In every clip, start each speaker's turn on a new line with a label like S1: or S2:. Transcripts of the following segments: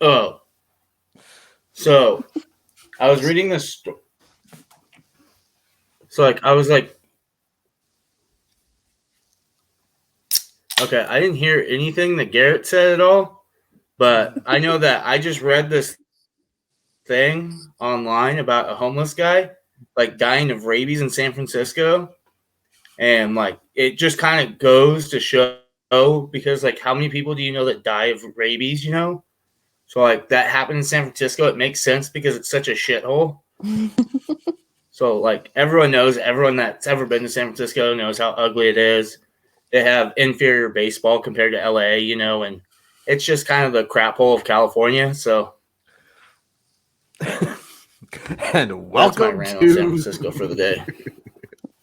S1: Oh, so I was reading this. So I was like, okay, I didn't hear anything that Garrett said at all, but I know that I just read this thing online about a homeless guy like dying of rabies in San Francisco, and like it just kind of goes to show because like how many people do you know that die of rabies? So like that happened in San Francisco. It makes sense because it's such a shithole. So like everyone that's ever been to San Francisco knows how ugly it is. They have inferior baseball compared to LA, and it's just kind of the crap hole of California. So
S2: And
S1: that's my
S2: welcome
S1: rant on
S2: to
S1: San Francisco for the day.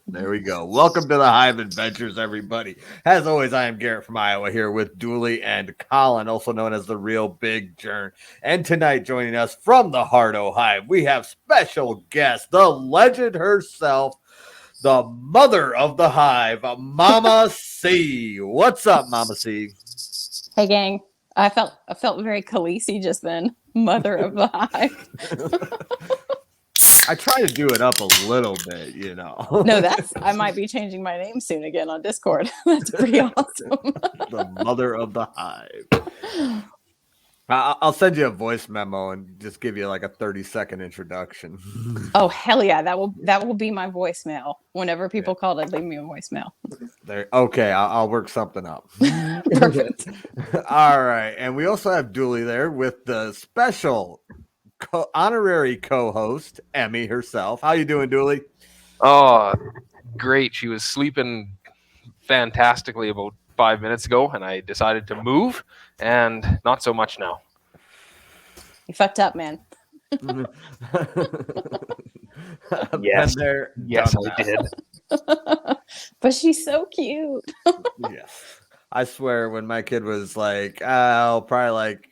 S2: There we go. Welcome to the Hive Adventures, everybody. As always, I am Garrett from Iowa here with Dooley and Colin, also known as the Real Big Jern. And tonight, joining us from the Hardo Hive, we have special guest, the legend herself, the mother of the Hive, Mama C. What's up, Mama C?
S3: Hey, gang. I felt very Khaleesi just then. Mother of the Hive.
S2: I try to do it up a little bit,
S3: No, I might be changing my name soon again on Discord. That's pretty awesome.
S2: The mother of the Hive. I'll send you a voice memo and just give you like a 30-second introduction.
S3: Oh, hell yeah. That will be my voicemail. Whenever people call it, leave me a voicemail.
S2: Okay, I'll work something up.
S3: Perfect.
S2: All right. And we also have Dooley there with the special honorary co-host, Emmy herself. How you doing, Dooley?
S4: Oh, great. She was sleeping fantastically about 5 minutes ago, and I decided to move, and not so much now.
S3: You fucked up, man.
S4: Yes,
S2: yes,
S4: I did.
S3: But she's so cute.
S2: Yes. I swear when my kid was like, probably like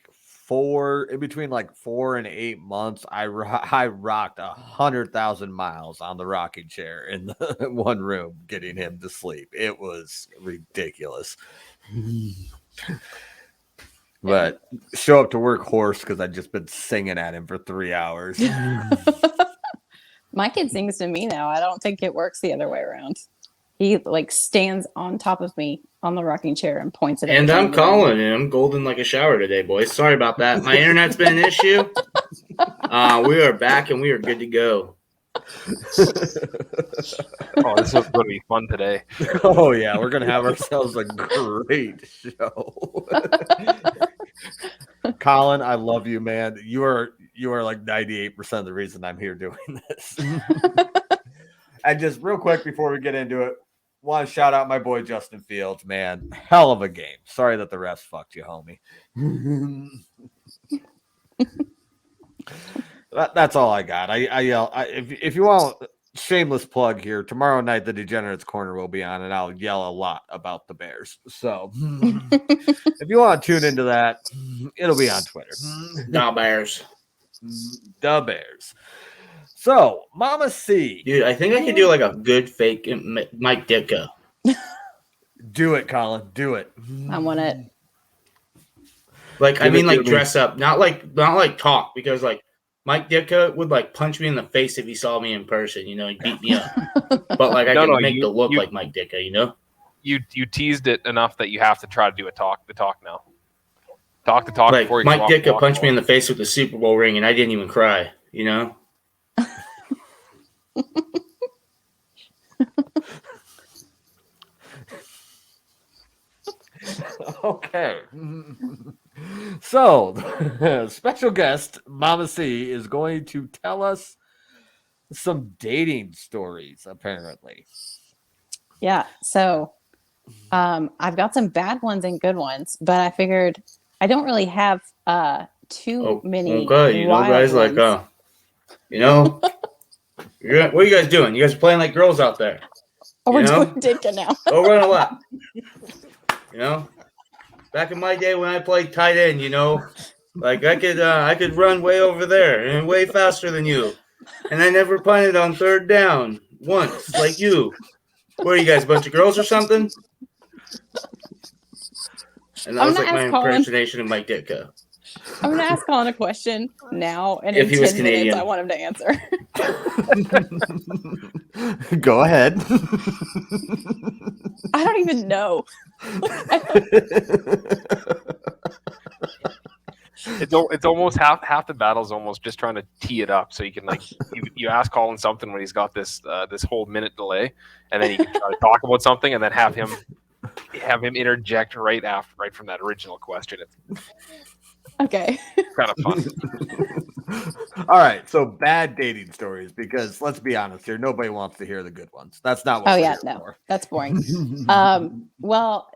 S2: between like 4 and 8 months, I rocked 100,000 miles on the rocking chair in the one room, getting him to sleep. It was ridiculous. But show up to work hoarse because I'd just been singing at him for 3 hours.
S3: My kid sings to me now. I don't think it works the other way around. He like stands on top of me on the rocking chair and points at
S1: And I'm Colin, and I'm golden like a shower today, boys. Sorry about that. My internet's been an issue. We are back, and we are good to go.
S4: Oh, this is going to be fun today.
S2: Oh, yeah. We're going to have ourselves a great show. Colin, I love you, man. You are like 98% of the reason I'm here doing this. And just real quick before we get into it, want to shout out my boy Justin Fields, man. Hell of a game. Sorry that the refs fucked you, homie. That's all I got. I yell. If you want shameless plug here, tomorrow night the Degenerates Corner will be on, and I'll yell a lot about the Bears. So if you want to tune into that, it'll be on Twitter.
S1: The Bears.
S2: The Bears. So, Mama C.
S1: Dude, I think I could do like a good fake Mike Ditka.
S2: Do it, Colin. Do it.
S3: I want it.
S1: Like, I mean, like dress up, not like talk, because like Mike Ditka would like punch me in the face if he saw me in person. He'd beat me up. But like I can make the look like Mike Ditka.
S4: You teased it enough that you have to try to do the talk now. Talk the talk
S1: like
S4: before you
S1: Mike Ditka punched me in the face with the Super Bowl ring, and I didn't even cry.
S2: Okay. So, special guest Mama C is going to tell us some dating stories, apparently.
S3: Yeah. So, I've got some bad ones and good ones, but I figured I don't really have too many.
S1: Okay, guys,
S3: ones.
S1: like, what are you guys doing? You guys are playing like girls out there.
S3: Oh, we're doing Ditka now.
S1: Go run a lap. Back in my day when I played tight end, like I could run way over there and way faster than you, and I never punted on third down once, like you. What are you guys, a bunch of girls or something? And that was like my impersonation of Mike Ditka.
S3: I'm gonna ask Colin a question now, and
S1: If
S3: in
S1: he was
S3: 10 minutes,
S1: Canadian.
S3: I want him to answer.
S2: Go ahead.
S3: I don't even know.
S4: It's almost half the battle's almost just trying to tee it up so you can you ask Colin something when he's got this whole minute delay, and then you can try to talk about something and then have him interject right from that original question. It's
S3: Okay.
S4: kind of fun.
S2: All right, so bad dating stories, because let's be honest here, nobody wants to hear the good ones. That's not what we're here for.
S3: That's boring. Well,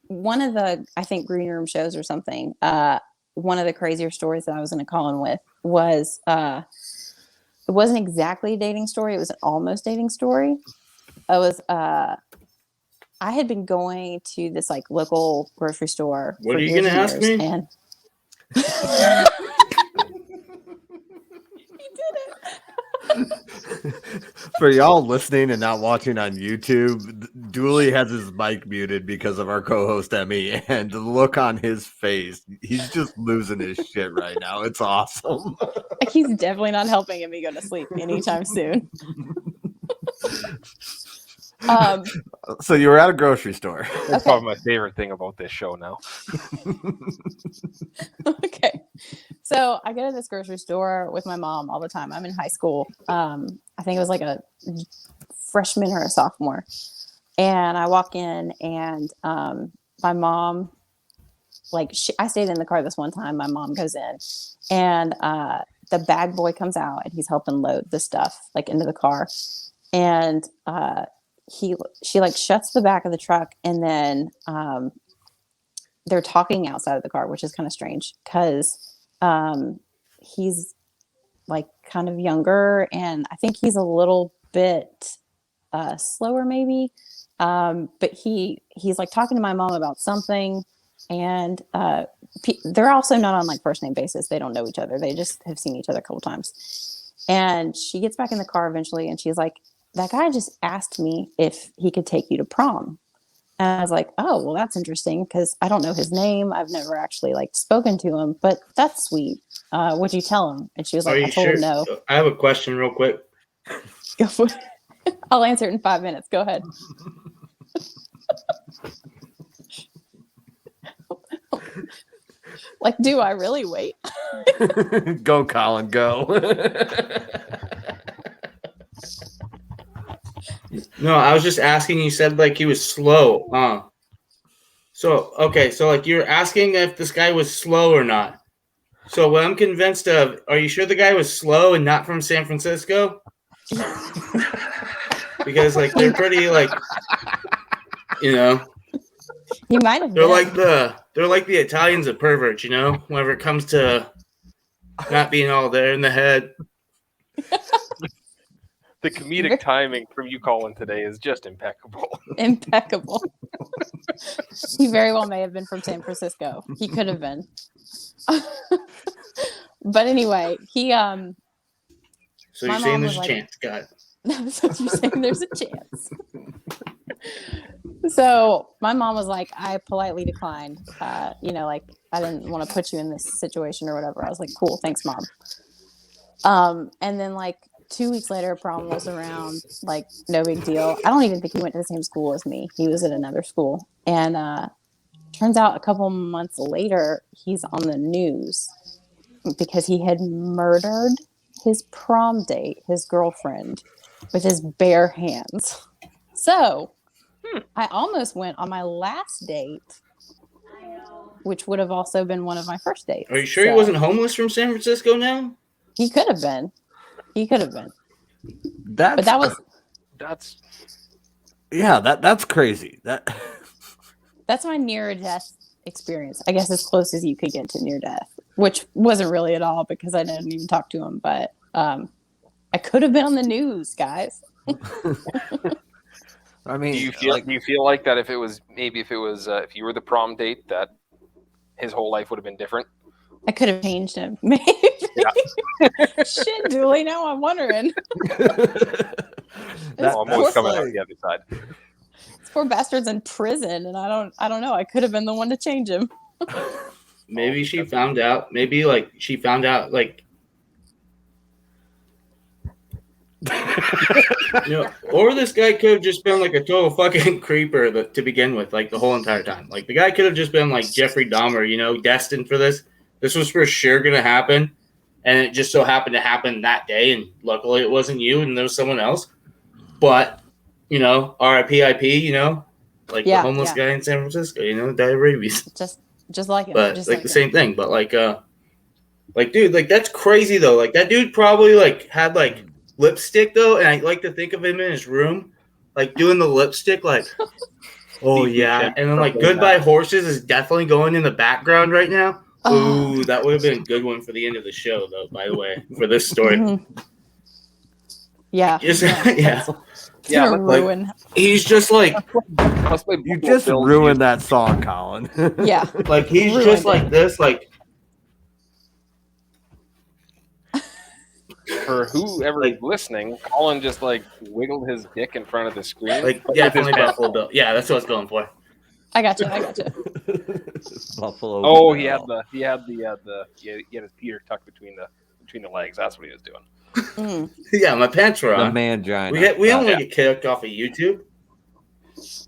S3: one of the, I think, Green Room shows or something, one of the crazier stories that I was going to call in with was, it wasn't exactly a dating story. It was an almost dating story. I had been going to this like local grocery store.
S1: What are you going to ask me?
S3: And he did it.
S2: For y'all listening and not watching on YouTube, Dooley has his mic muted because of our co-host Emmy, and the look on his face, he's just losing his shit right now. It's awesome.
S3: He's definitely not helping me go to sleep anytime soon.
S2: So you were at a grocery store.
S4: That's probably my favorite thing about this show now.
S3: Okay. So I go to this grocery store with my mom all the time. I'm in high school. I think it was like a freshman or a sophomore. And I walk in and my mom, I stayed in the car this one time. My mom goes in and the bag boy comes out and he's helping load the stuff like into the car. And she like shuts the back of the truck, and then they're talking outside of the car, which is kind of strange because he's like kind of younger, and I think he's a little bit slower maybe, but he's like talking to my mom about something, and they're also not on like first name basis. They don't know each other. They just have seen each other a couple times. And she gets back in the car eventually, and she's like, that guy just asked me if he could take you to prom. And I was like, oh, well, that's interesting because I don't know his name. I've never actually like spoken to him, but that's sweet. What'd you tell him? And she was like, I told him no.
S1: I have a question real quick.
S3: Go for it. I'll answer it in 5 minutes. Go ahead. Like, do I really wait?
S2: Go, Colin, go.
S1: No, I was just asking. You said like he was slow, huh? So like you're asking if this guy was slow or not. So what I'm convinced of, are you sure the guy was slow and not from San Francisco? Because like they're pretty like,
S3: He might have.
S1: They're like the Italians of perverts, whenever it comes to not being all there in the head.
S4: The comedic timing from you, Colin, today is just impeccable.
S3: Impeccable. He very well may have been from San Francisco. He could have been. But anyway, he
S1: So you're saying there's a chance, God.
S3: So you're saying there's a chance. So my mom was like, I politely declined. Like I didn't want to put you in this situation or whatever. I was like, cool, thanks, Mom. And then like 2 weeks later, prom rolls around, like no big deal. I don't even think he went to the same school as me. He was at another school. And turns out a couple months later, he's on the news because he had murdered his prom date, his girlfriend, with his bare hands. So I almost went on my last date, which would have also been one of my first dates.
S1: Are you sure he wasn't homeless from San Francisco now?
S3: He could have been.
S2: That's crazy.
S3: That's my near death experience. I guess as close as you could get to near death, which wasn't really at all because I didn't even talk to him. But I could have been on the news, guys.
S2: I mean,
S4: do you feel like that if you were the prom date, that his whole life would have been different?
S3: I could have changed him. Maybe. Yeah. Shit, Dooley. Now I'm wondering.
S4: I'm almost coming out the other side.
S3: This poor bastard's in prison, and I don't know. I could have been the one to change him.
S1: maybe she found out. Maybe like she found out like. Or this guy could have just been like a total fucking creeper to begin with, like the whole entire time. Like the guy could have just been like Jeffrey Dahmer, destined for this. This was for sure gonna happen, and it just so happened to happen that day. And luckily, it wasn't you, and there was someone else. But R.I.P.I.P. Like the homeless guy in San Francisco, died of rabies.
S3: Just like him.
S1: But
S3: just
S1: like the same thing. But like dude, like that's crazy though. Like that dude probably like had like lipstick though, and I like to think of him in his room, like doing the lipstick, like, oh yeah, and then like Goodbye Horses is definitely going in the background right now. Ooh, that would have been a good one for the end of the show, though. By the way, for this story,
S3: yeah,
S1: like, he's just like
S2: you just ruined that song, Colin.
S3: Yeah,
S1: like he's just like this, like.
S4: For whoever is listening, Colin just like wiggled his dick in front of the screen.
S1: Like, yeah, definitely Buffalo Bill. Yeah, that's what I was going for.
S3: I got you.
S2: Buffalo.
S4: Oh,
S2: Bill.
S4: he had his Peter tucked between the legs. That's what he was doing.
S1: Yeah, my pants were on.
S2: The mangina.
S1: We only get kicked off of YouTube.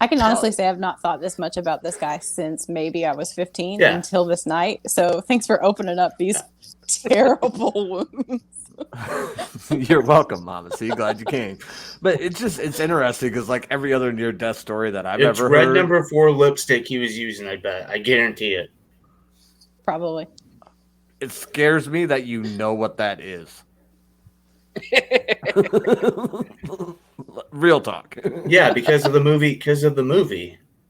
S3: I can honestly say I've not thought this much about this guy since maybe I was 15 until this night. So thanks for opening up these terrible wounds.
S2: You're welcome, Mama. See, glad you came. But it's interesting because like every other near-death story that I've ever
S1: red
S2: heard,
S1: number 4 lipstick he was using. I bet. I guarantee it.
S3: Probably.
S2: it scares me that you know what that is. Real talk.
S1: Yeah, because of the movie.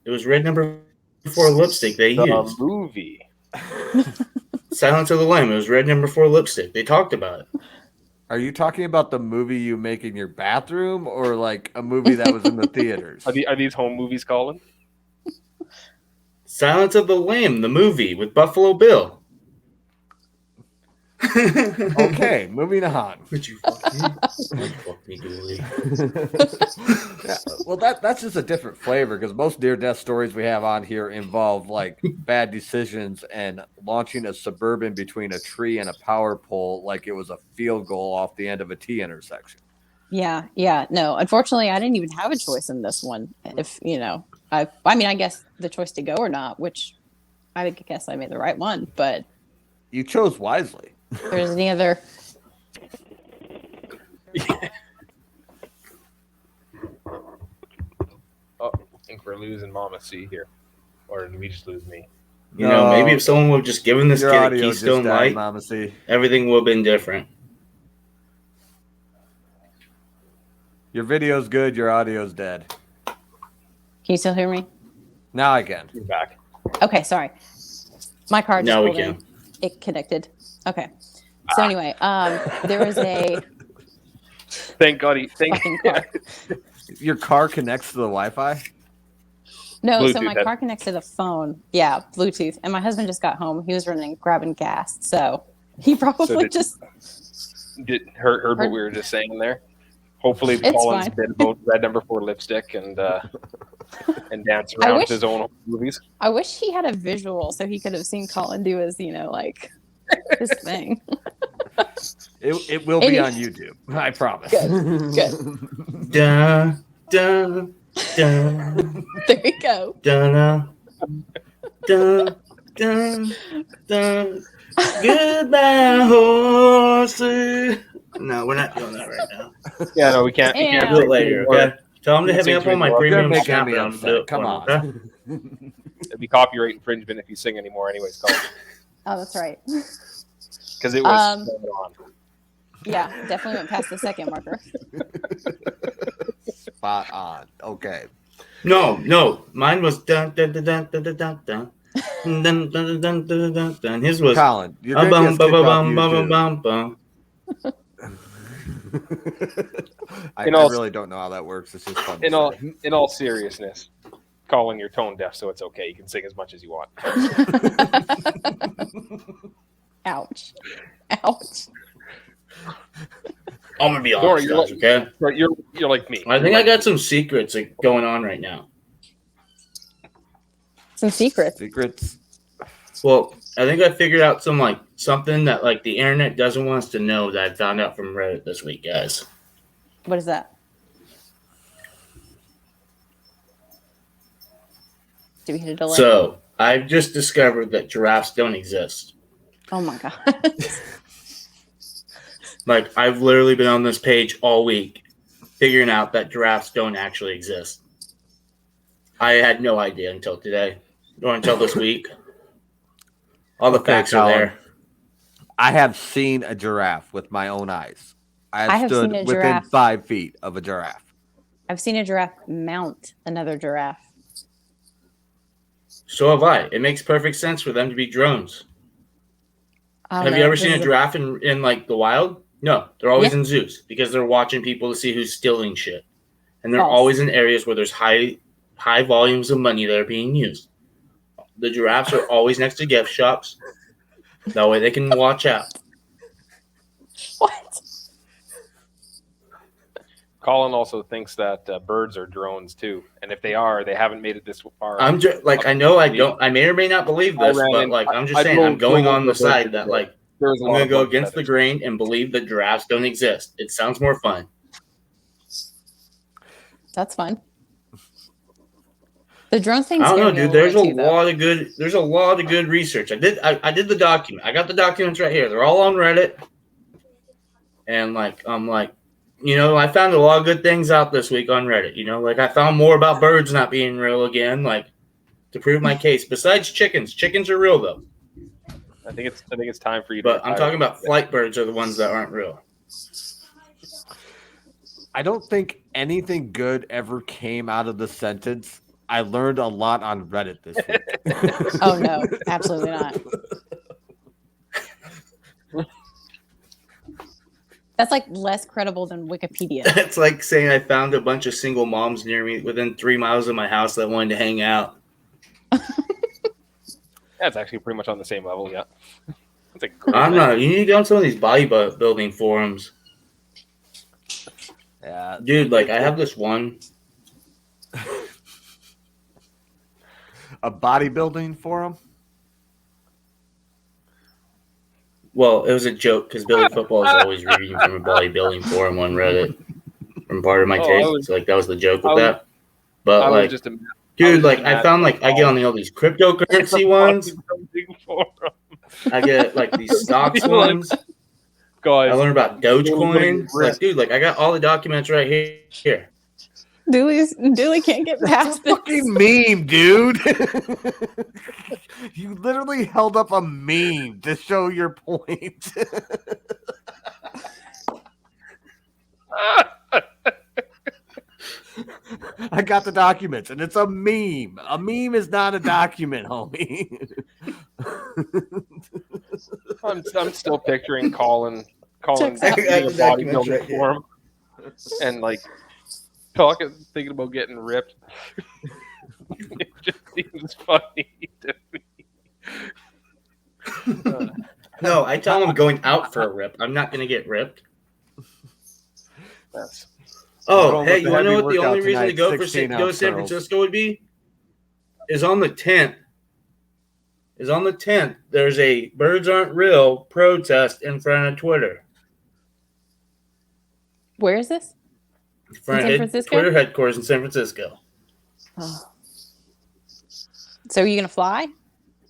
S1: It was red number 4 lipstick they used.
S4: The movie.
S1: Silence of the Lamb. It was red number 4 lipstick. They talked about it.
S2: Are you talking about the movie you make in your bathroom, or like a movie that was in the theaters?
S4: Are these home movies, Colin?
S1: Silence of the Lamb, the movie with Buffalo Bill.
S2: Okay, moving on.
S1: Would you fuck me? Fuck me, Dooley.
S2: Yeah, well, that's just a different flavor because most near-death stories we have on here involve like bad decisions and launching a Suburban between a tree and a power pole like it was a field goal off the end of a T intersection.
S3: Yeah. No, unfortunately, I didn't even have a choice in this one. If I mean, I guess the choice to go or not, which I guess I made the right one, but
S2: You chose wisely.
S3: if there's any other.
S4: Oh, I think we're losing Mama C here. Or did we just lose me?
S1: You know, maybe if someone would have just given this
S2: Your
S1: kid a
S2: audio just
S1: Keystone
S2: died,
S1: Light,
S2: Mama C.
S1: everything would have been different.
S2: Your video's good. Your audio's dead.
S3: Can you still hear me?
S2: Now I can.
S4: You're back.
S3: Okay, sorry. My car just
S1: Now we
S3: pulled in.
S1: can.
S3: It connected. Okay. So anyway, there was a
S4: Thank God
S3: fucking car.
S2: Your car connects to the Wi-Fi?
S3: No, so
S4: Bluetooth,
S3: my car connects to the phone. Yeah, Bluetooth. And my husband just got home. He was grabbing gas. So he probably
S4: heard what we were just saying there. Hopefully
S3: It's
S4: Colin's
S3: fine.
S4: been about red number 4 lipstick and dance around his own movies.
S3: I wish he had a visual so he could have seen Colin do his, like his thing.
S2: It will be on YouTube. I promise.
S3: Good.
S1: Da, da, da,
S3: There you go.
S1: da, da, da, da. Goodbye, horses. No, we're not doing that right now.
S4: Yeah, no, we can't. We
S3: Yeah.
S4: can't
S1: Do it later, okay? Tell them to hit me
S4: Sing
S1: up on my
S4: to me.
S2: You're
S1: premium
S2: making me
S1: Snapchat.
S2: upset. Come on.
S1: Okay?
S4: It'd be copyright infringement if you sing anymore, anyways, Colin.
S3: Oh, that's right.
S4: Because it was spot on.
S3: Yeah, definitely went past the second marker.
S2: Spot on. Okay.
S1: No. Mine was dun dun dun dun dun dun dun dun. Dun, dun, dun, dun, dun, dun, dun. His was
S2: Colin, you're going to get kicked off YouTube.
S1: bum.
S2: I
S4: In all-
S2: really don't know how that works. It's just fun.
S4: In all seriousness, Colin, you're tone deaf, so it's okay. You can sing as much as you want.
S3: Ouch.
S1: I'm gonna be
S4: Don't worry,
S1: honest, guys, okay?
S4: Right, you're like me.
S1: I think I got some secrets going on right now.
S3: Some secrets.
S2: Secrets.
S1: Well, I think I figured out something that like the internet doesn't want us to know that I found out from Reddit this week, guys.
S3: What is that? Do we hit a delay?
S1: So I've just discovered that giraffes don't exist.
S3: Oh my god.
S1: Like I've literally been on this page all week figuring out that giraffes don't actually exist. I had no idea until today or until this week. All the facts are
S2: Colin.
S1: there.
S2: I have seen a giraffe with my own eyes. I have stood
S3: seen a
S2: within
S3: giraffe.
S2: 5 feet of a giraffe.
S3: I've seen a giraffe mount another giraffe.
S1: So have I. It makes perfect sense for them to be drones. Have you ever seen a giraffe in like the wild? No, they're always in zoos because they're watching people to see who's stealing shit. And they're always in areas where there's high volumes of money that are being used. The giraffes are always next to gift shops. That way they can watch out.
S3: What?
S4: Colin also thinks that birds are drones too, and if they are, they haven't made it this far.
S1: I'm just like I know I don't. I may or may not believe this, but like I'm just saying I'm going on the side that like I'm going to go against the grain and believe that giraffes don't exist. It sounds more fun.
S3: That's fun. The drone thing.
S1: I don't know, dude. There's a lot of good research. I did the document. I got the documents right here. They're all on Reddit. And like I'm like, you know, I found a lot of good things out this week on Reddit. You know, like I found more about birds not being real again, like to prove my case. Besides chickens, chickens are real though.
S4: I think it's time for you.
S1: But I'm talking about flight birds are the ones that aren't real.
S2: I don't think anything good ever came out of the sentence. I learned a lot on Reddit this week.
S3: Oh no, absolutely not. That's like less credible than Wikipedia.
S1: It's like saying I found a bunch of single moms near me within 3 miles of my house that wanted to hang out.
S4: That's actually pretty much on the same level, yeah. That's a
S1: I don't know. You need to get on some of these bodybuilding forums.
S2: Yeah,
S1: dude, like I have this one.
S2: A bodybuilding forum?
S1: Well, it was a joke because Billy Football is always reading from a bodybuilding forum on Reddit from part of my take. So like that was the joke with that. But like, dude, like I found like I get on all these cryptocurrency ones. I get like these stocks ones.
S4: Guys,
S1: I learned about Dogecoin. Like, dude, like I got all the documents right here.
S3: Dooley can't get past this.
S2: Fucking meme, dude. You literally held up a meme to show your point. I got the documents, and it's a meme. A meme is not a document, homie.
S4: I'm still picturing Colin being a bodybuilding forum and like thinking about getting ripped. It just seems funny to me.
S1: No, I tell them I'm going out for a rip. I'm not going to get ripped. Oh, hey, you want to know what the only reason to go to San Francisco would be? Is on the 10th. There's a Birds Aren't Real protest in front of Twitter.
S3: Where is this?
S1: In San Francisco? Twitter headquarters in San Francisco.
S3: Oh. So are you going to fly?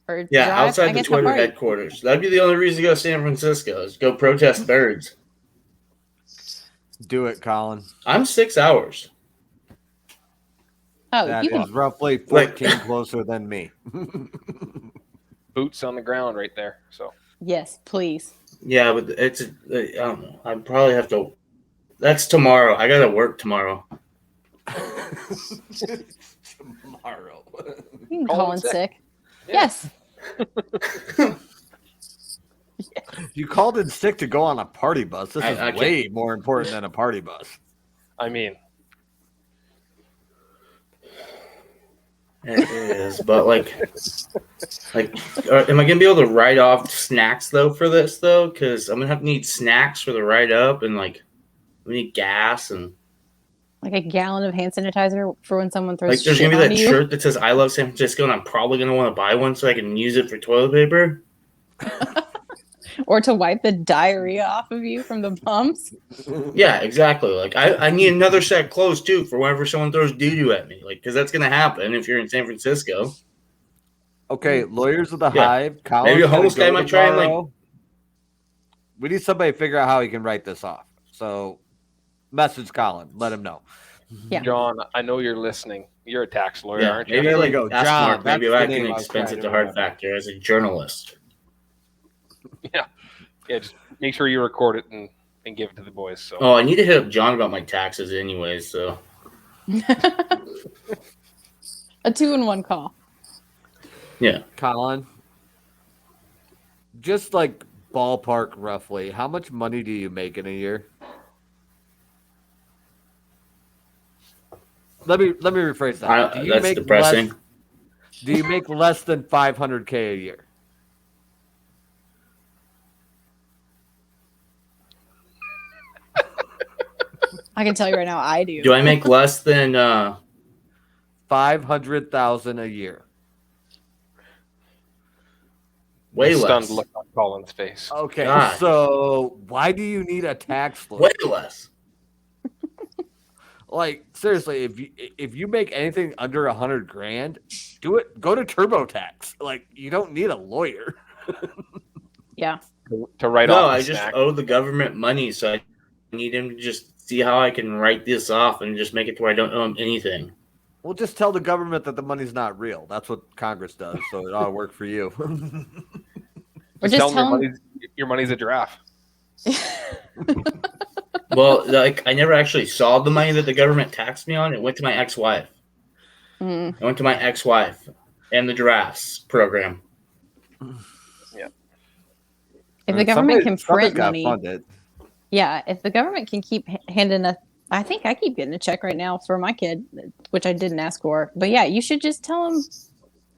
S3: Or
S1: yeah,
S3: drive?
S1: outside the Twitter headquarters. That'd be the only reason to go to San Francisco is go protest birds.
S2: Do it, Colin.
S1: I'm 6 hours.
S3: Oh,
S2: that is roughly 14 closer than me.
S4: Boots on the ground right there. So
S3: yes, please.
S1: Yeah, but I don't know. I probably have to. That's tomorrow. I gotta work tomorrow.
S2: Tomorrow.
S3: You can call in sick. Yeah. Yes.
S2: You called in sick to go on a party bus. This is way more important than a party bus.
S4: I mean,
S1: it is, but like, am I gonna be able to write off snacks though for this though? Because I'm gonna need snacks for the write up and like, we need gas and
S3: like a gallon of hand sanitizer for when someone throws.
S1: Like, there's gonna be that shirt that says "I love San Francisco," and I'm probably gonna want to buy one so I can use it for toilet paper.
S3: Or to wipe the diarrhea off of you from the bumps.
S1: Yeah, exactly. Like I need another set of clothes too for whenever someone throws doo-doo at me. Like, because that's gonna happen if you're in San Francisco.
S2: Okay, lawyers of the
S1: Yeah.
S2: Hive.
S1: Maybe
S2: Colin's
S1: a homeless
S2: gonna
S1: guy
S2: go
S1: might try and like.
S2: tomorrow. We need somebody to figure out how he can write this off. So, message Colin. Let him know.
S3: Yeah.
S4: John, I know you're listening. You're a tax lawyer,
S1: Yeah,
S4: aren't you?
S1: maybe
S2: There we
S1: like
S2: go.
S1: ask
S2: John,
S1: Mark. Maybe
S2: that's
S1: I
S2: the
S1: can
S2: name I was
S1: expense
S2: trying
S1: it
S2: to
S1: to Hard
S2: remember.
S1: Factor as a journalist.
S4: Yeah, just make sure you record it and give it to the boys. So.
S1: Oh, I need to hit up John about my taxes, anyways. So
S3: A 2-in-1 call.
S1: yeah,
S2: Colin, just like ballpark roughly, how much money do you make in a year? Let me rephrase that. Do you
S1: that's
S2: make
S1: depressing.
S2: Do you make less than $500K a year?
S3: I can tell you right now, I do.
S1: Do I make less than?
S2: $500,000 a year.
S1: Way
S4: The stunned
S1: less.
S4: look on Colin's face.
S2: Okay,
S1: God.
S2: so why do you need a tax lawyer?
S1: Way less.
S2: Like seriously, if you make anything under $100,000, do it. Go to TurboTax. Like you don't need a lawyer.
S3: Yeah.
S4: To write
S1: No,
S4: off.
S1: I
S4: the
S1: just
S4: snack.
S1: owe the government money, so I need him to just see how I can write this off and just make it to where I don't owe him anything.
S2: Well, just tell the government that the money's not real. That's what Congress does, so it ought to work for you.
S3: Or
S4: Just
S3: just
S4: tell
S3: tell
S4: them your money's a giraffe.
S1: Well, like I never actually saw the money that the government taxed me on. It went to my ex-wife.
S3: Mm.
S1: It went to my ex-wife and the Giraffes program.
S3: If the government can
S2: somebody's
S3: print
S2: gotta
S3: money,
S2: fund it.
S3: yeah, if the government can keep handing us, I think I keep getting a check right now for my kid, which I didn't ask for. But yeah, you should just tell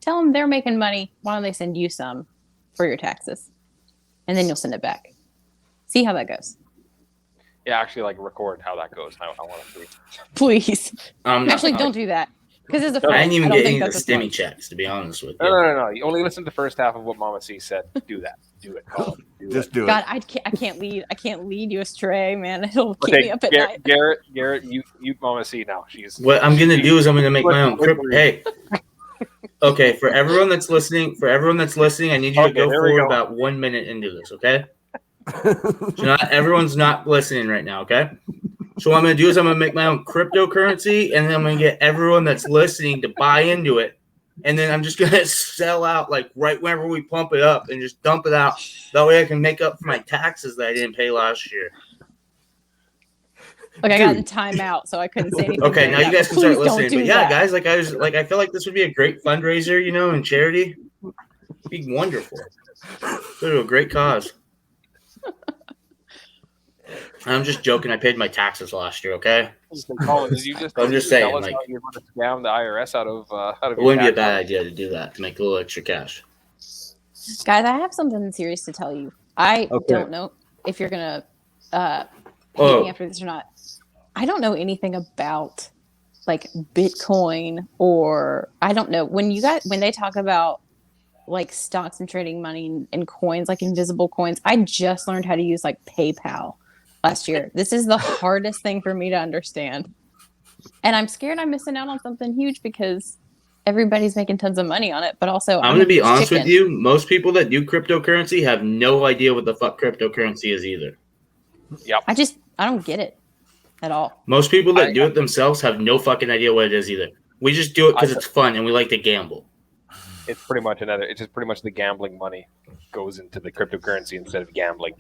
S3: them they're making money. Why don't they send you some for your taxes, and then you'll send it back. See how that goes,
S4: Yeah, actually, like record how that goes. I want to see.
S3: please.
S1: I'm
S3: Actually,
S1: not,
S3: don't do that because as a
S1: I
S3: friend,
S1: didn't even
S3: don't
S1: get
S3: think
S1: any of the
S3: that's
S1: stimmy
S3: smart.
S1: checks, to be honest with
S4: No,
S1: you.
S4: no. You only listen to the first half of what Mama C said. Do that. Do it, Colin. Do
S2: Just
S4: it.
S2: do
S3: God,
S2: it.
S3: I can't lead you astray, man. It'll keep
S4: Okay,
S3: me up at night.
S4: Garrett, you Mama C now. She's
S1: What I'm gonna do is I'm gonna make my own crypto.
S4: Hey.
S1: Hey, okay, for everyone that's listening, I need you to
S4: Okay,
S1: go
S4: there we
S1: forward
S4: go.
S1: about 1 minute into this, okay? So not everyone's not listening right now, okay? So what I'm gonna do is I'm gonna make my own cryptocurrency, and then I'm gonna get everyone that's listening to buy into it, and then I'm just gonna sell out like right whenever we pump it up and just dump it out. That way I can make up for my taxes that I didn't pay last year.
S3: Like I got in timeout, so I couldn't say anything.
S1: Okay,
S3: during
S1: now you
S3: that,
S1: guys
S3: but
S1: can start
S3: please don't
S1: listening.
S3: do
S1: But yeah,
S3: that.
S1: guys, I feel like this would be a great fundraiser, and charity. It'd be wonderful. Go to a great cause. I'm just joking. I paid my taxes last year. Okay,
S4: Colin, did you just?
S1: I'm just saying,
S4: tell us
S1: like,
S4: how you're going to scam the IRS out of.
S1: it wouldn't be a bad idea to do that to make a little extra cash.
S3: Guys, I have something serious to tell you. I
S2: Okay.
S3: don't know if you're gonna hate
S1: Oh.
S3: me after this or not. I don't know anything about like Bitcoin, or I don't know when they talk about like stocks and trading money and coins, like invisible coins. I just learned how to use like PayPal last year. This is the hardest thing for me to understand, and I'm scared I'm missing out on something huge because everybody's making tons of money on it. But also,
S1: I'm gonna be honest
S3: chicken.
S1: with you. Most people that do cryptocurrency have no idea what the fuck cryptocurrency is either.
S4: Yep.
S3: I don't get it at all.
S1: Most people that do it themselves have no fucking idea what it is either. We just do it because it's fun and we like to gamble.
S4: It's pretty much It's just pretty much the gambling money goes into the cryptocurrency instead of gambling.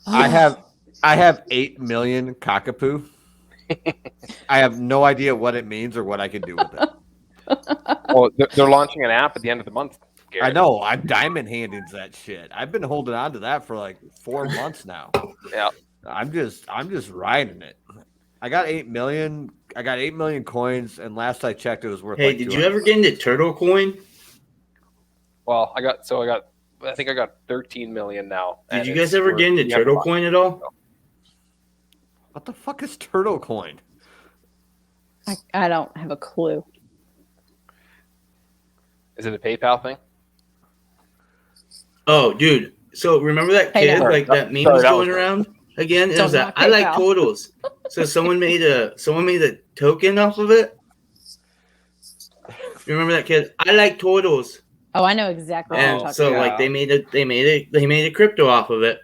S2: I have 8 million cockapoo. I have no idea what it means or what I can do with it.
S4: Well, they're launching an app at the end of the month. Garrett.
S2: I know. I'm diamond handing that shit. I've been holding on to that for like 4 months now.
S4: Yeah.
S2: I'm just riding it. I got 8 million. I got 8 million coins, and last I checked, it was worth.
S1: Hey,
S2: like
S1: did you ever get into Turtle Coin?
S4: Well, I think I got 13 million now.
S1: Did you guys ever get into Turtle Coin at all?
S2: What the fuck is Turtle Coin?
S3: I don't have a clue.
S4: Is it a PayPal thing?
S1: Oh, dude. So remember that
S3: Hey,
S1: kid,
S3: no.
S1: like that meme
S4: Sorry,
S1: was
S4: that
S1: going
S4: was-
S1: around again? It
S3: Don't
S1: was that
S3: knock
S1: I like
S3: PayPal.
S1: turtles. So someone made a token off of it. You remember that kid? I like turtles.
S3: Oh, I know exactly what you're
S1: And
S3: talking
S1: so
S3: about.
S1: like they made a crypto off of it.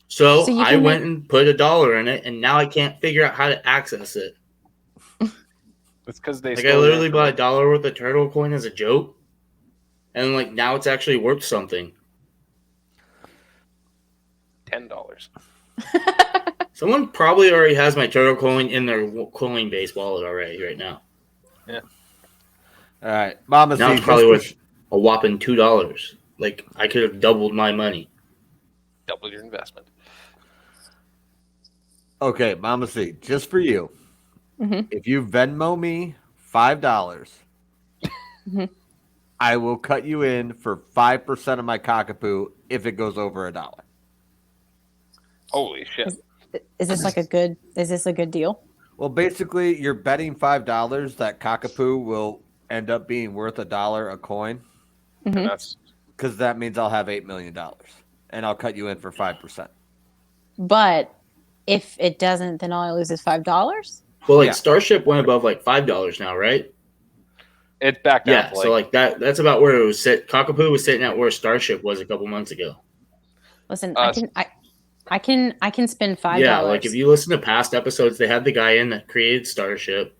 S1: So
S3: So you
S1: I
S3: can
S1: went and put $1 in it, and now I can't figure out how to access it.
S4: It's because they
S1: Like
S4: stole
S1: I
S4: your
S1: literally bought
S4: information.
S1: $1 worth of turtle coin as a joke, and like now it's actually worth something.
S4: $10.
S1: Someone probably already has my turtle coin in their Coinbase wallet already right now.
S2: All right, Mama
S1: Now
S2: C.
S1: it's probably
S2: just
S1: worth a whopping $2. Like I could have doubled my money.
S4: Double your investment.
S2: Okay, Mama C. Just for you,
S3: Mhm.
S2: if you Venmo me $5,
S3: Mhm.
S2: I will cut you in for 5% of my cockapoo if it goes over $1.
S4: Holy shit.
S3: Is this like a good? Is this a good deal?
S2: Well, basically, you're betting $5 that cockapoo will end up being worth $1 a coin,
S3: Mhm.
S4: And that's
S2: because that means I'll have $8 million, and I'll cut you in for 5%.
S3: But if it doesn't, then all I lose is $5.
S1: Well, like
S2: Yeah.
S1: Starship went above like $5 now, right?
S4: it backed down
S1: Yeah.
S4: to
S1: So like that's about where it was sit. Cockapoo was sitting at where Starship was a couple months ago.
S3: Listen,
S4: Uh,
S3: I can spend $5.
S1: Yeah, like if you listen to past episodes, they had the guy in that created Starship.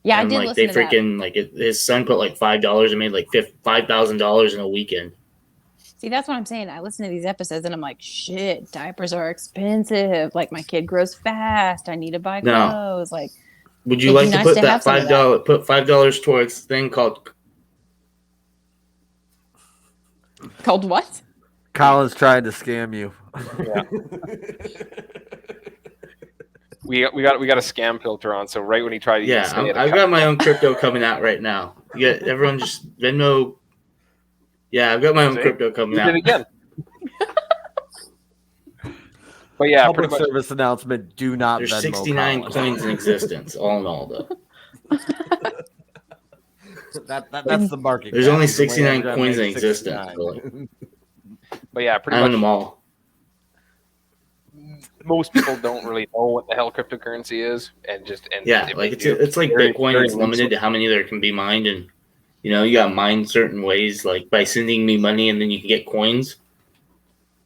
S3: Yeah, I
S1: And
S3: did
S1: like
S3: listen
S1: they
S3: to that.
S1: freaking like his son put like $5 and made like $5,000 in a weekend.
S3: See, that's what I'm saying. I listen to these episodes and I'm like, shit, diapers are expensive. Like my kid grows fast. I need to buy
S1: No.
S3: clothes. Like,
S1: Would you
S3: it'd be
S1: like to
S3: nice
S1: put
S3: to
S1: that
S3: have some of that.
S1: $5 towards this thing called
S3: Called what?
S2: Colin's trying to scam you.
S4: Yeah. we got a scam filter on, so right when he tried to even say it,
S1: I've got my own crypto coming out right now. You get everyone just Venmo. Yeah, I've got my own
S4: See?
S1: crypto coming
S4: he
S1: out.
S4: did it again. But yeah,
S2: Public
S4: pretty much.
S2: service announcement: do not
S1: There's
S2: Venmo
S1: 69
S2: Colin.
S1: coins in existence, all in all though.
S2: That's the market.
S1: There's
S2: cap.
S1: only
S2: He's
S1: 69
S2: ever
S1: coins in
S2: made
S1: existence.
S2: 69.
S4: But yeah,
S1: I
S4: pretty
S1: own
S4: much.
S1: them all.
S4: Most people don't really know what the hell cryptocurrency is, and
S1: Yeah,
S4: if
S1: like
S4: they do,
S1: it's like
S4: very,
S1: Bitcoin.
S4: very
S1: It's limited to how many there can be mined, and you got to mine certain ways, like by sending me money, and then you can get coins.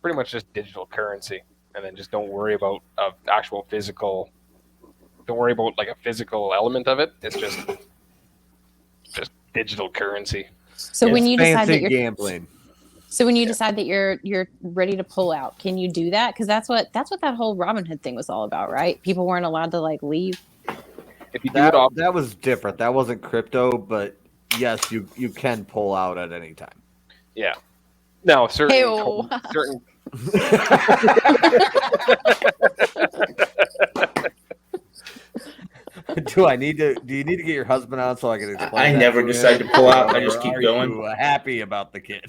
S4: pretty much just digital currency, and then just don't worry about actual physical. Don't worry about like a physical element of it. It's just digital currency.
S3: So when
S2: It's
S3: you decide
S2: fancy
S3: that you're
S2: gambling.
S3: so when you decide that you're ready to pull out, can you do that? Because that's what that whole Robinhood thing was all about, right? People weren't allowed to like leave.
S4: If you do it off,
S2: That was different. That wasn't crypto, but yes, you can pull out at any time.
S4: yeah. No, certain
S3: Ew.
S4: certain.
S2: Do you need to get your husband on so I can explain?
S1: I
S2: that
S1: never
S2: to
S1: decide
S2: him?
S1: to pull out. I just
S2: Or
S1: keep
S2: are
S1: going.
S2: you happy about the kid?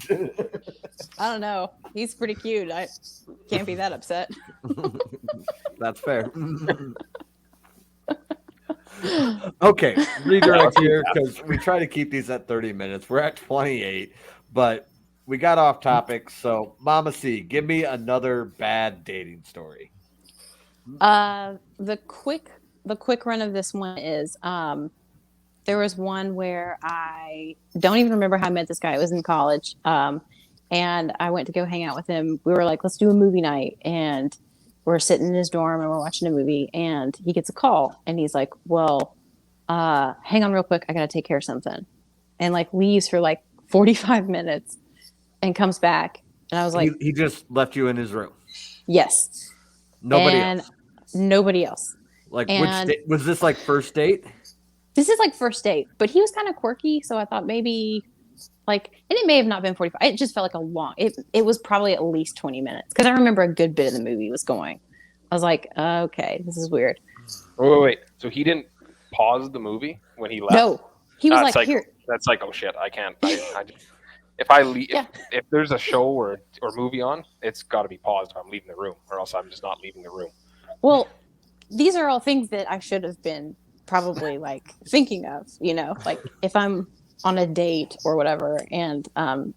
S3: I don't know. He's pretty cute. I can't be that upset.
S2: That's fair. Okay, redirect here because we try to keep these at 30 minutes. We're at 28, but we got off topic. So, Mama C, give me another bad dating story.
S3: The quick run of this one is there was one where I don't even remember how I met this guy. It was in college. And I went to go hang out with him. We were like, let's do a movie night. And we're sitting in his dorm and we're watching a movie. And he gets a call and he's like, well, hang on real quick. I got to take care of something. And like leaves for like 45 minutes and comes back. And I was like,
S2: He just left you in his room.
S3: yes.
S2: Nobody
S3: And
S2: else.
S3: nobody else.
S2: Like,
S3: and-
S2: which was this like first date?
S3: This is like first date, but he was kind of quirky. So I thought maybe like, and it may have not been 45. It just felt like a long, it was probably at least 20 minutes. Cause I remember a good bit of the movie was going. I was like, okay, this is weird.
S4: Wait. So he didn't pause the movie when he left?
S3: No, he was like,
S4: psycho.
S3: here.
S4: That's psycho shit. I can't. If I leave,
S3: Yeah.
S4: if there's a show or movie on, it's got to be paused if I'm leaving the room, or else I'm just not leaving the room.
S3: Well, these are all things that I should have been probably like thinking of, like if I'm on a date or whatever, and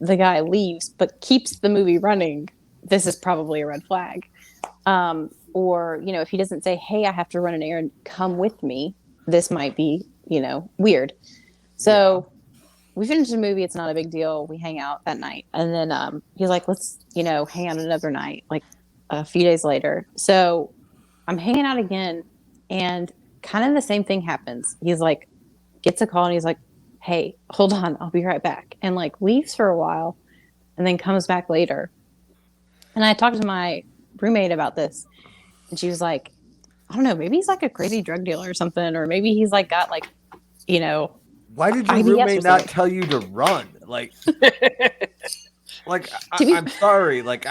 S3: the guy leaves but keeps the movie running, this is probably a red flag. Or, you know, if he doesn't say, hey, I have to run an errand, come with me, this might be, you know, weird. So we finish the movie. It's not a big deal. We hang out that night. And then he's like, let's, you know, hang out another night, like a few days later. So I'm hanging out again, and kind of the same thing happens. He's like, gets a call, and he's like, hey, hold on, I'll be right back. And like leaves for a while and then comes back later. And I talked to my roommate about this, and she was like, I don't know, maybe he's like a crazy drug dealer or something, or maybe he's like got like, you know,
S2: why did your
S3: IBS
S2: roommate
S3: or
S2: not
S3: something.
S2: tell you to run? Like, I'm sorry. Like,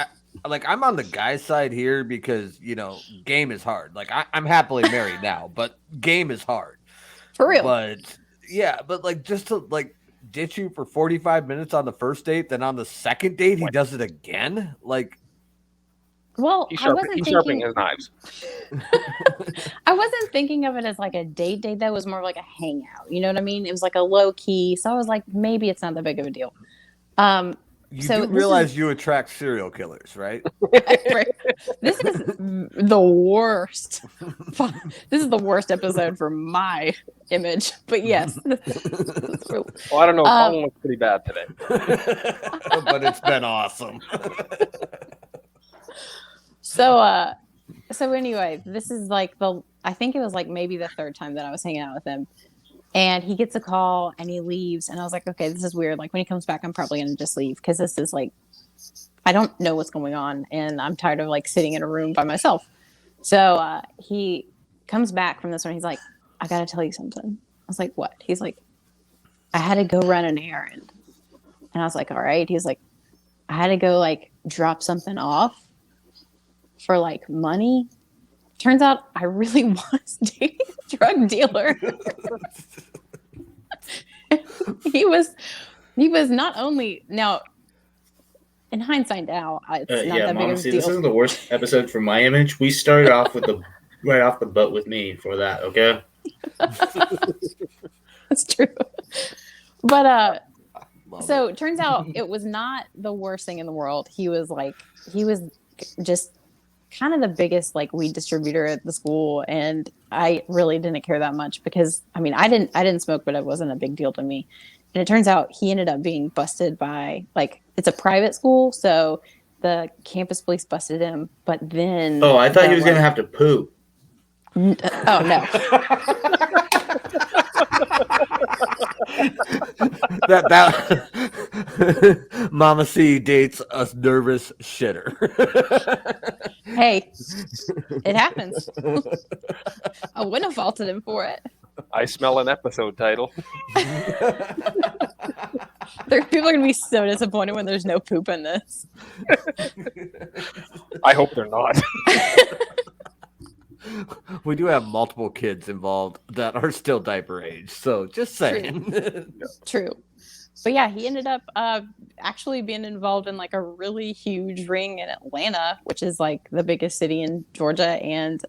S2: I'm on the guy's side here because, you know, game is hard. Like, I'm happily married now, but game is hard.
S3: For real.
S2: But yeah, but like just to like ditch you for 45 minutes on the first date, then on the second date he does it again. Like,
S3: Well,
S4: He's
S3: I wasn't
S4: sharpening
S3: thinking.
S4: his knives.
S3: I wasn't thinking of it as like a date. That was more of like a hangout. You know what I mean? It was like a low key. So I was like, maybe it's not that big of a deal.
S2: you
S3: So
S2: do
S3: this
S2: realize
S3: is-
S2: you attract serial killers, right?
S3: Right. This is the worst. This is the worst episode for my image. But yes.
S4: Well, I don't know. Colin looks pretty bad today.
S2: But it's been awesome.
S3: So anyway, this is like I think it was like maybe the third time that I was hanging out with him. And he gets a call and he leaves. And I was like, okay, this is weird. Like when he comes back, I'm probably going to just leave because this is like, I don't know what's going on. And I'm tired of like sitting in a room by myself. So he comes back from this one. He's like, I got to tell you something. I was like, what? He's like, I had to go run an errand. And I was like, all right. He's like, I had to go like drop something off for like money. Turns out I really was dating a drug dealer. he was not only now in hindsight now it's not
S1: Yeah,
S3: that big
S1: Mama,
S3: of a
S1: see,
S3: deal.
S1: this isn't the worst episode for my image. We started off with the right off the boat with me for that, okay?
S3: That's true. But so
S2: it.
S3: it turns out it was not the worst thing in the world. He was just kind of the biggest like weed distributor at the school, and I really didn't care that much because I mean I didn't smoke, but it wasn't a big deal to me. And it turns out he ended up being busted by like it's a private school, so the campus police busted him. But then
S1: I thought he was gonna have to poop.
S3: Oh no.
S2: that Mama C dates a nervous shitter.
S3: Hey, it happens. I wouldn't have faulted him for it.
S4: I smell an episode title.
S3: People are gonna be so disappointed when there's no poop in this.
S4: I hope they're not.
S2: We do have multiple kids involved that are still diaper age, so just saying.
S3: True. But yeah, he ended up actually being involved in like a really huge ring in Atlanta, which is like the biggest city in Georgia. And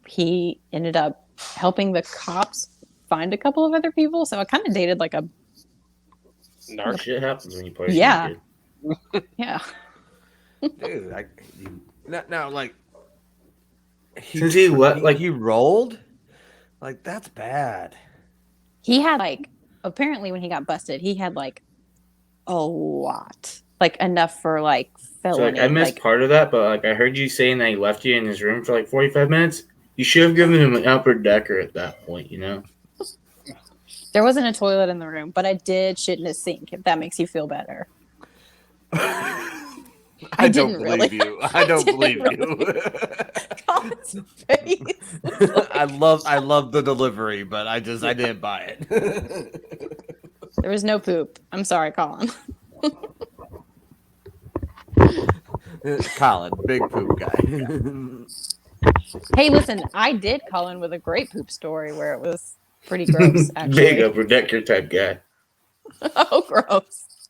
S3: he ended up helping the cops find a couple of other people. So I kind of dated like a...
S1: Narc shit happens when you play.
S3: Yeah. Yeah.
S2: Dude, now like...
S1: Since he
S2: rolled? Like, that's bad.
S3: He had like... Apparently when he got busted, he had like a lot. Like enough for like felony.
S1: So, I missed part of that, but like I heard you saying that he left you in his room for like 45 minutes. You should have given him an upper decker at that point, you know?
S3: There wasn't a toilet in the room, but I did shit in his sink, if that makes you feel better.
S2: I don't believe you. I don't believe you.
S3: Colin's face.
S2: I love the delivery, but I didn't buy it.
S3: There was no poop. I'm sorry, Colin.
S2: Colin, big poop guy.
S3: Hey, listen, I did Colin with a great poop story where it was pretty gross, actually.
S1: Big upper decker type guy.
S3: Oh, gross.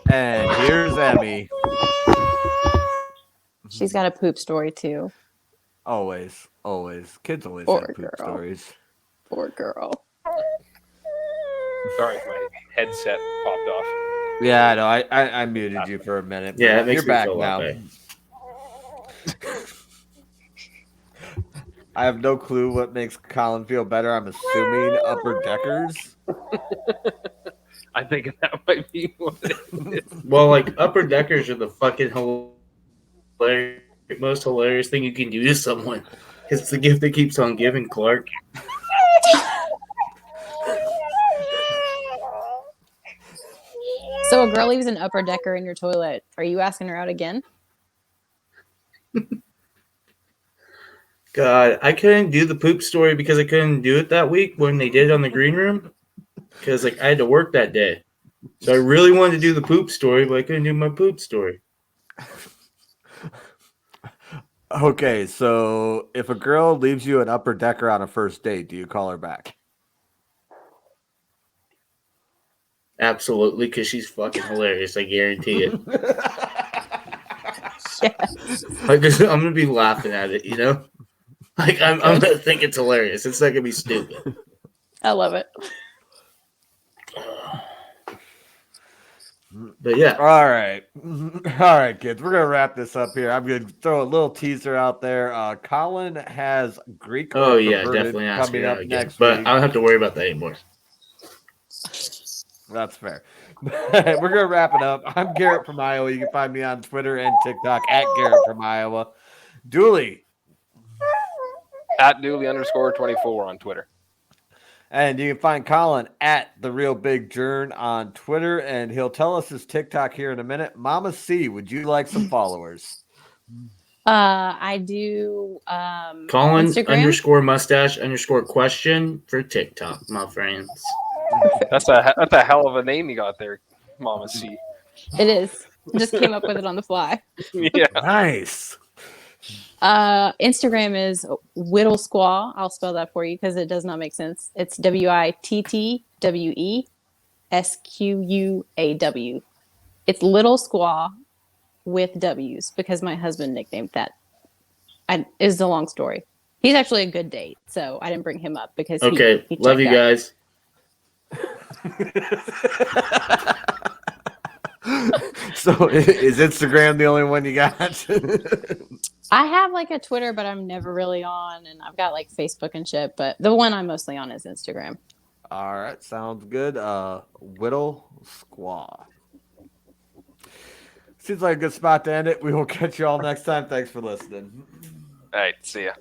S2: And here's Emmy.
S3: She's got a poop story too.
S2: Always. Kids always
S3: Poor
S2: have poop
S3: girl.
S2: stories.
S3: Poor girl.
S4: Sorry, my headset popped off.
S2: Yeah, I know. I muted you for a minute.
S1: Yeah,
S2: but
S1: it makes
S2: you're
S1: me
S2: back
S1: feel a lot
S2: now.
S1: better.
S2: I have no clue what makes Colin feel better. I'm assuming upper deckers.
S4: I think that might be what it is.
S1: Well, like upper deckers are the fucking most hilarious thing you can do to someone. It's the gift that keeps on giving, Clark.
S3: So a girl leaves an upper decker in your toilet. Are you asking her out again?
S1: God, I couldn't do the poop story because I couldn't do it that week when they did it on the green room. Because like I had to work that day. So I really wanted to do the poop story, but I couldn't do my poop story.
S2: Okay, so if a girl leaves you an upper decker on a first date, do you call her back?
S1: Absolutely, because she's fucking hilarious. I guarantee it.
S3: Yes.
S1: Like, I'm gonna be laughing at it, you know. Like I'm gonna think it's hilarious. It's not gonna be stupid.
S3: I love it.
S1: But yeah,
S2: All right, kids. We're gonna wrap this up here. I'm gonna throw a little teaser out there. Colin has Greek. or
S1: oh yeah,
S2: Perverted
S1: definitely ask
S2: coming
S1: her
S2: up
S1: out again.
S2: next
S1: But
S2: week.
S1: I don't have to worry about that anymore.
S2: That's fair. We're gonna wrap it up. I'm Garrett from Iowa. You can find me on Twitter and TikTok at Garrett from Iowa. Dooley.
S4: At Dooley_24 on Twitter.
S2: And you can find Colin at The Real Big Jern on Twitter, and he'll tell us his TikTok here in a minute. Mama C, would you like some followers?
S3: I do
S1: Colin
S3: Instagram.
S1: _mustache_question for TikTok, my friends.
S4: That's a hell of a name you got there, Mama C.
S3: It is. Just came up with it on the fly.
S4: Yeah.
S2: Nice.
S3: Instagram is Whittle Squaw. I'll spell that for you because it does not make sense. It's WITTWESQUAW. It's Little Squaw with W's because my husband nicknamed that. Is a long story. He's actually a good date, so I didn't bring him up because
S1: Okay,
S3: he
S1: love you
S3: checked out.
S1: guys.
S2: So is Instagram the only one you got?
S3: I have like a Twitter, but I'm never really on, and I've got like Facebook and shit. But the one I'm mostly on is Instagram.
S2: All right, sounds good. Whittle Squaw. Seems like a good spot to end it. We will catch you all next time. Thanks for listening.
S4: All right. See ya.